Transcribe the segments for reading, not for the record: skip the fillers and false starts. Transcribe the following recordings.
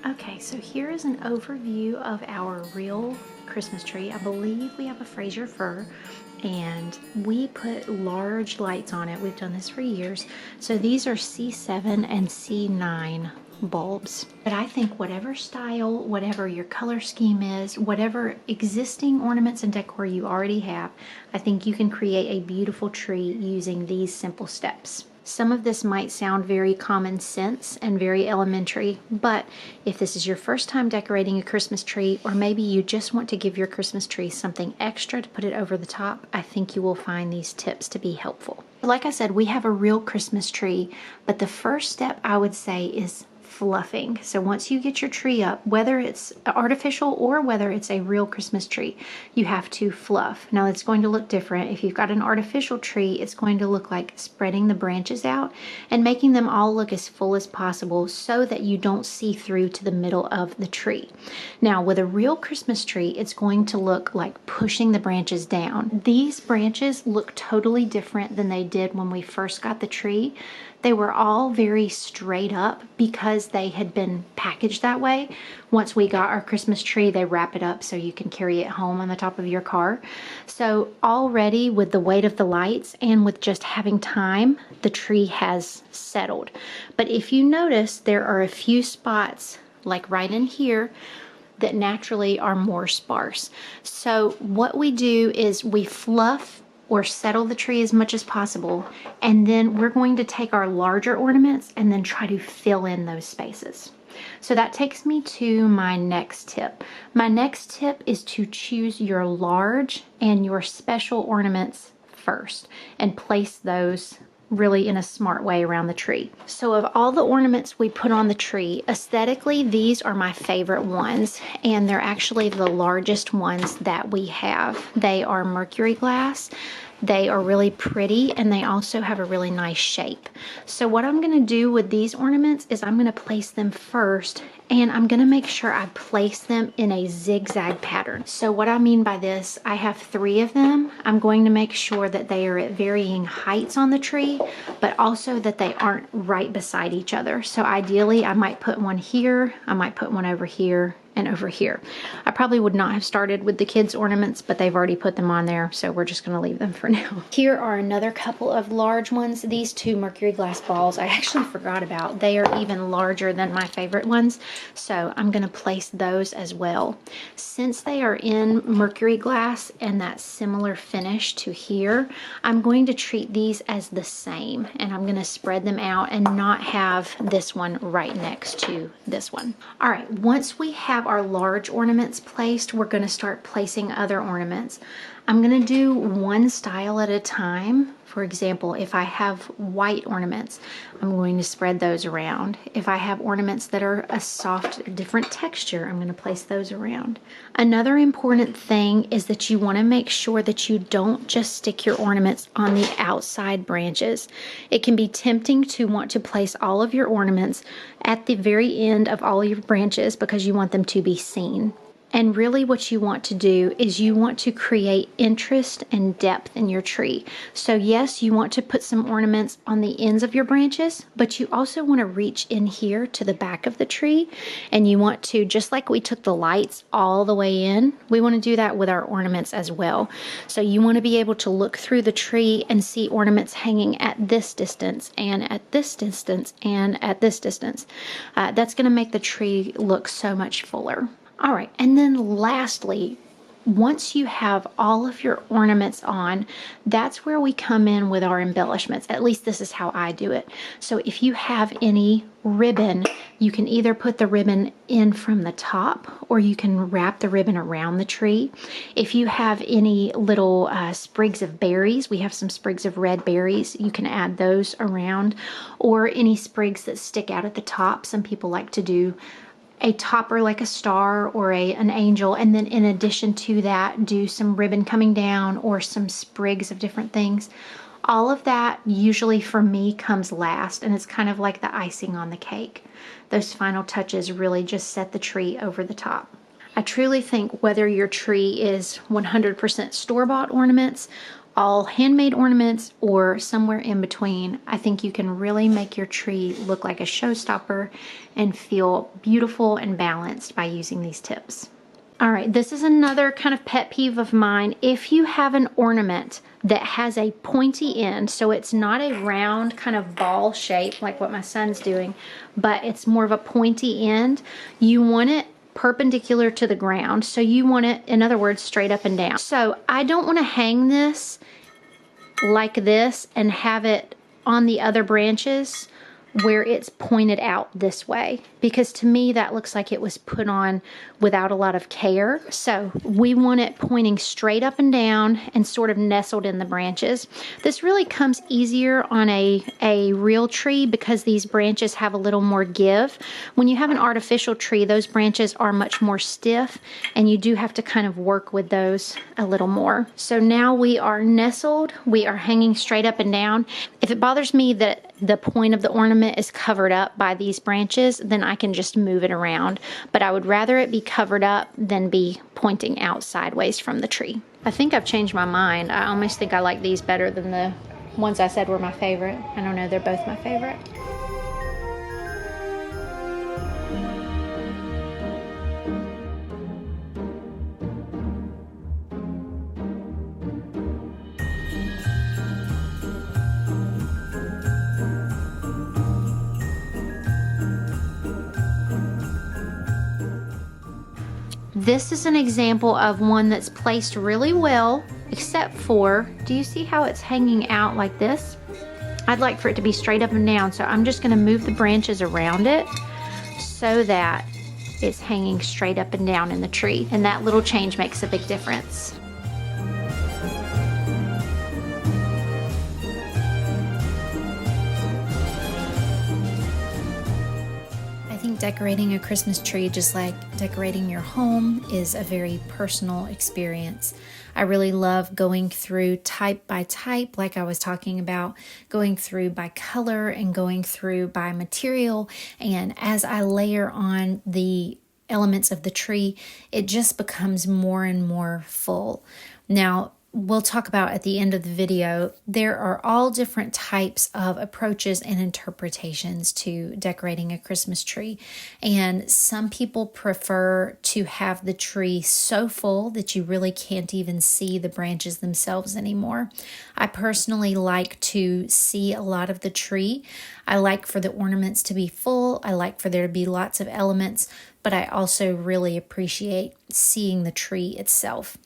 Okay, so here is an overview of our real Christmas tree. I believe we have a Fraser fir, and we put large lights on it. We've done this for years. So these are C7 and C9 bulbs. But I think whatever style, whatever your color scheme is, whatever existing ornaments and decor you already have, I think you can create a beautiful tree using these simple steps. Some of this might sound very common sense and very elementary, but if this is your first time decorating a Christmas tree, or maybe you just want to give your Christmas tree something extra to put it over the top, I think you will find these tips to be helpful. Like I said, we have a real Christmas tree, but the first step I would say is fluffing. So once you get your tree up, whether it's artificial or whether it's a real Christmas tree, you have to fluff. Now it's going to look different. If you've got an artificial tree, it's going to look like spreading the branches out and making them all look as full as possible so that you don't see through to the middle of the tree. Now with a real Christmas tree, it's going to look like pushing the branches down. These branches look totally different than they did when we first got the tree. They were all very straight up because they had been packaged that way. Once we got our Christmas tree, they wrap it up so you can carry it home on the top of your car. So already with the weight of the lights and with just having time, the tree has settled. But if you notice, there are a few spots, like right in here, that naturally are more sparse. So what we do is we fluff or settle the tree as much as possible, and then we're going to take our larger ornaments and then try to fill in those spaces. So that takes me to my next tip. My next tip is to choose your large and your special ornaments first and place those really in a smart way around the tree. So of all the ornaments we put on the tree, aesthetically, these are my favorite ones, and they're actually the largest ones that we have. They are mercury glass. They are really pretty, and they also have a really nice shape. So what I'm going to do with these ornaments is I'm going to place them first, and I'm going to make sure I place them in a zigzag pattern. So what I mean by this, I have 3 of them. I'm going to make sure that they are at varying heights on the tree, but also that they aren't right beside each other. So ideally, I might put one here, I might put one over here, and over here. I probably would not have started with the kids' ornaments, but they've already put them on there, so we're just going to leave them for now. Here are another couple of large ones. These 2 mercury glass balls I actually forgot about. They are even larger than my favorite ones, so I'm going to place those as well. Since they are in mercury glass and that similar finish to here, I'm going to treat these as the same, and I'm going to spread them out and not have this one right next to this one. All right, once we have our large ornaments placed, we're going to start placing other ornaments. I'm going to do one style at a time. For example, if I have white ornaments, I'm going to spread those around. If I have ornaments that are a soft, different texture, I'm going to place those around. Another important thing is that you want to make sure that you don't just stick your ornaments on the outside branches. It can be tempting to want to place all of your ornaments at the very end of all your branches because you want them to be seen. And really what you want to do is you want to create interest and depth in your tree. So yes, you want to put some ornaments on the ends of your branches, but you also want to reach in here to the back of the tree, and you want to, just like we took the lights all the way in, we want to do that with our ornaments as well. So you want to be able to look through the tree and see ornaments hanging at this distance and at this distance and at this distance. That's going to make the tree look so much fuller. All right, and then lastly, once you have all of your ornaments on, that's where we come in with our embellishments. At least this is how I do it. So if you have any ribbon, you can either put the ribbon in from the top, or you can wrap the ribbon around the tree. If you have any little sprigs of berries, we have some sprigs of red berries, you can add those around, or any sprigs that stick out at the top. Some people like to do a topper like a star or an angel, and then in addition to that do some ribbon coming down or some sprigs of different things. All of that usually for me comes last, and it's kind of like the icing on the cake. Those final touches really just set the tree over the top. I truly think whether your tree is 100% store-bought ornaments all handmade ornaments or somewhere in between, I think you can really make your tree look like a showstopper and feel beautiful and balanced by using these tips. All right, this is another kind of pet peeve of mine. If you have an ornament that has a pointy end, so it's not a round kind of ball shape like what my son's doing, but it's more of a pointy end, you want it perpendicular to the ground. So you want it, in other words, straight up and down. So I don't want to hang this like this and have it on the other branches where it's pointed out this way, because to me that looks like it was put on without a lot of care. So we want it pointing straight up and down and sort of nestled in the branches. This really comes easier on a real tree because these branches have a little more give. When you have an artificial tree, those branches are much more stiff and you do have to kind of work with those a little more. So now we are nestled, we are hanging straight up and down. If it bothers me that the point of the ornament is covered up by these branches, then I can just move it around. But I would rather it be covered up than be pointing out sideways from the tree. I think I've changed my mind. I almost think I like these better than the ones I said were my favorite. I don't know, they're both my favorite. This is an example of one that's placed really well, except for, do you see how it's hanging out like this? I'd like for it to be straight up and down, so I'm just gonna move the branches around it so that it's hanging straight up and down in the tree. And that little change makes a big difference. Decorating a Christmas tree, just like decorating your home, is a very personal experience. I really love going through type by type, like I was talking about, going through by color and going through by material. And as I layer on the elements of the tree, it just becomes more and more full. Now, we'll talk about at the end of the video, there are all different types of approaches and interpretations to decorating a Christmas tree. And some people prefer to have the tree so full that you really can't even see the branches themselves anymore. I personally like to see a lot of the tree. I like for the ornaments to be full. I like for there to be lots of elements, but I also really appreciate seeing the tree itself.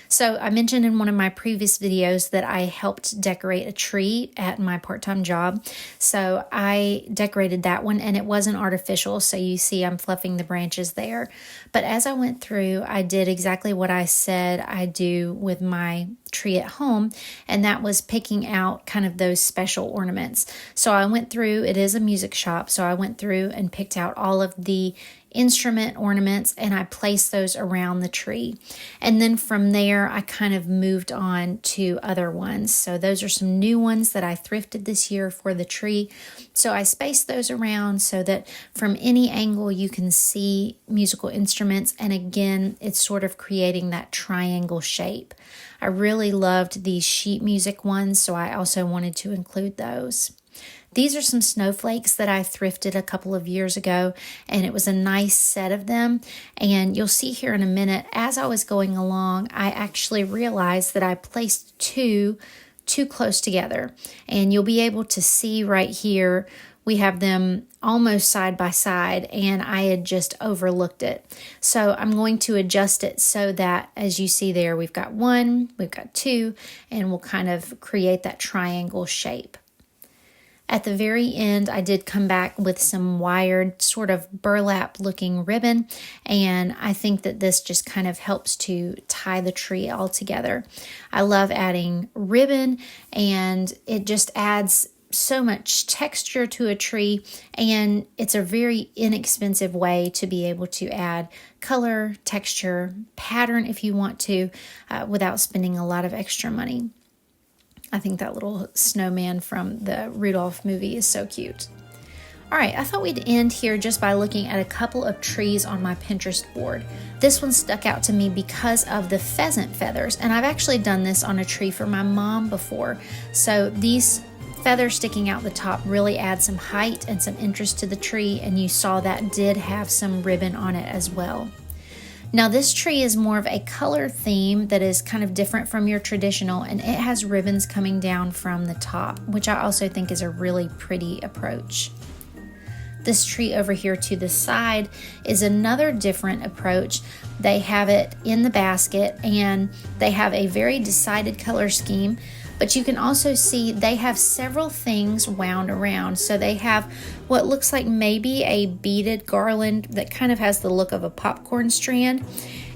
So I mentioned in one of my previous videos that I helped decorate a tree at my part-time job. So I decorated that one, and it wasn't artificial. So you see I'm fluffing the branches there. But as I went through, I did exactly what I said I do with my tree at home, and that was picking out kind of those special ornaments. So I went through, it is a music shop, so I went through and picked out all of the instrument ornaments and I placed those around the tree. And then from there, I kind of moved on to other ones. So those are some new ones that I thrifted this year for the tree. So I spaced those around so that from any angle you can see musical instruments. And again, it's sort of creating that triangle shape. I really loved these sheet music ones, so I also wanted to include those. These are some snowflakes that I thrifted a couple of years ago, and it was a nice set of them. And you'll see here in a minute, as I was going along, I actually realized that I placed two too close together. And you'll be able to see right here, we have them almost side by side, and I had just overlooked it. So I'm going to adjust it so that, as you see there, we've got one, we've got two, and we'll kind of create that triangle shape. At the very end, I did come back with some wired sort of burlap looking ribbon, and I think that this just kind of helps to tie the tree all together. I love adding ribbon, and it just adds so much texture to a tree, and it's a very inexpensive way to be able to add color, texture, pattern if you want to, without spending a lot of extra money. I think that little snowman from the Rudolph movie is so cute. All right, I thought we'd end here just by looking at a couple of trees on my Pinterest board. This one stuck out to me because of the pheasant feathers, and I've actually done this on a tree for my mom before. So these feathers sticking out the top really add some height and some interest to the tree, and you saw that did have some ribbon on it as well. Now this tree is more of a color theme that is kind of different from your traditional, and it has ribbons coming down from the top, which I also think is a really pretty approach. This tree over here to the side is another different approach. They have it in the basket and they have a very decided color scheme, but you can also see they have several things wound around. So they have what looks like maybe a beaded garland that kind of has the look of a popcorn strand,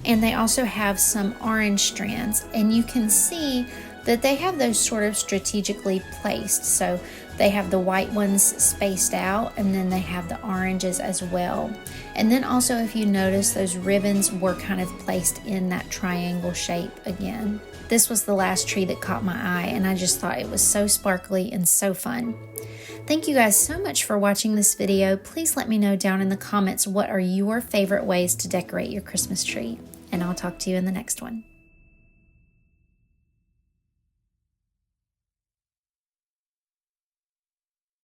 and they also have some orange strands, and you can see that they have those sort of strategically placed. So they have the white ones spaced out, and then they have the oranges as well. And then also, if you notice, those ribbons were kind of placed in that triangle shape again. This was the last tree that caught my eye, and I just thought it was so sparkly and so fun. Thank you guys so much for watching this video. Please let me know down in the comments what are your favorite ways to decorate your Christmas tree, and I'll talk to you in the next one.